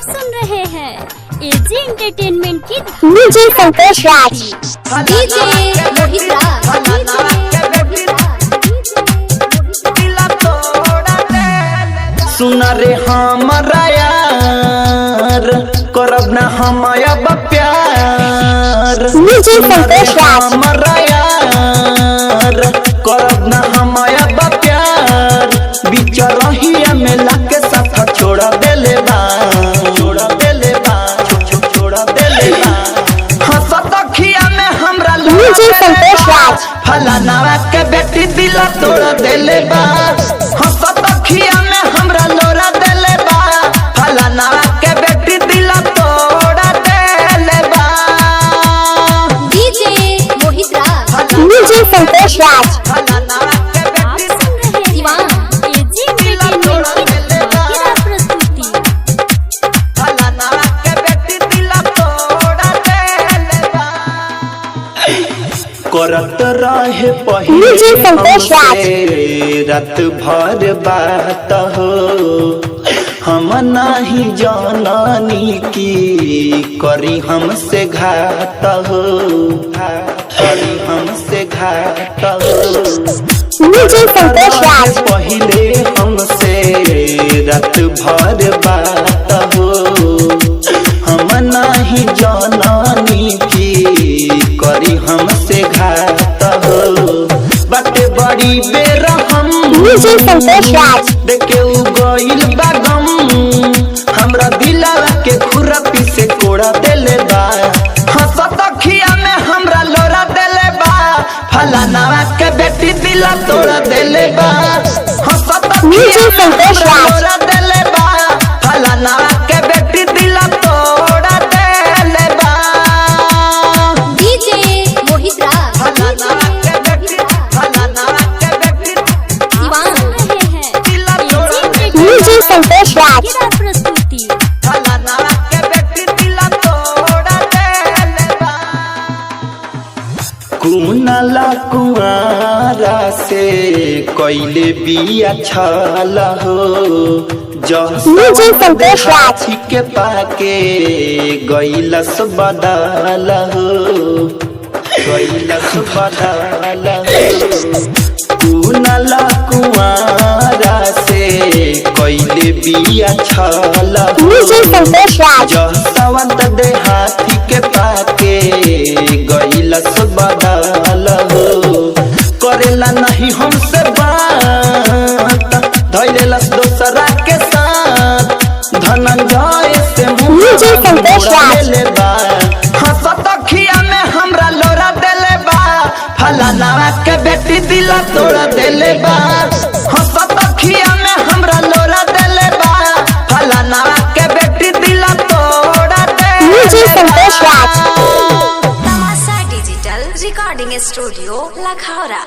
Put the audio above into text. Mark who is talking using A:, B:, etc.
A: सुन रहे हैं एजी एंटरटेनमेंट की
B: डीजे संतोष राज,
A: डीजे मोहित राज।
C: सुना रे हमारा यार करब ना हम अब प्यार।
B: डीजे संतोष राज,
C: हमारा यार करब ना हम अब प्यार। बिचरहिया में लाके साथ छोड़ा देले बा, छोड़ा देले बा, छोड़ा देले बा। हंसत अखिया में हमरा
B: डीजे संतोष राज,
C: फलाना के बेटी दिला तोड़ देले बा। हंसत अखिया में हमरा लोरा देले बा। फलाना के बेटी दिला तोड़ देले बा।
A: डीजे मोहित राज,
B: डीजे संतोष राज,
C: फलाना के
A: आप
C: बेटी
A: सुन रहे हैं एजी एंटरटेनमेंट की धमाकेदार प्रस्तुति।
C: फलाना के बेटी दिला तोड़ देले बा। करत रहे
B: डीजे संतोष राज,
C: पहिले रात भर बात हो। हम नहीं जाननी की करी हमसे घात हो, करी हमसे घात हो।
B: डीजे संतोष राज,
C: पहिले हमसे रात भर बात हो। हम नहीं जाननी की करी हमसे घात हो। बाटे बड़ी बेर हम
B: डीजे संतोष राज,
C: देखे उ गइल बागम। हमरा दिलावा के खुरपी से कोड़ा देले बा। हंसत अखिया में हमरा लोरा देले बा। फलाना के बेटी दिला तोड़ देले बा। हंसत
B: डीजे
C: अखिया में
B: संतोष
C: हमरा
B: राज,
C: लोरा देले बा। फलाना के बेटी दिला तोड़ देले बा।
A: डीजे मोहित राज,
C: फलाना के बेटी, फलाना के बेटी
A: आप सुन रहे हैं
C: दिला तोड़
A: एजी
B: डीजे
A: एंटरटेनमेंट
B: संतोष राज,
A: की धमाकेदार प्रस्तुति।
C: फलाना के बेटी दिला तोड़ देले बा। कुनाला कुआरा से कोइले बिया छल हो।
B: डीजे संतोष राज,
C: के पाके गइलस बदल हो, गइलस बदल हो। कुनाला कुआरा से कोइले बिया छल हो।
B: डीजे संतोष राज,
C: जसवंत देहाती के पाके गइलस बदल हो। करेला नहीं हमसे बात, धैलेलस दोसरा के साथ। धनंजय से
B: डीजे संतोष राज,
C: देले बा। हंसत अखिया में हमरा लोरा देले बा। फलाना के बेटी दिला तोड़ देले बा। हंसत अखिया में हमरा लोरा देले बा। फलाना के बेटी दिला तोड़
B: डीजे
C: देले
B: संतोष राज।
D: तमाशा डिजिटल रिकॉर्डिंग स्टूडियो लखौरा।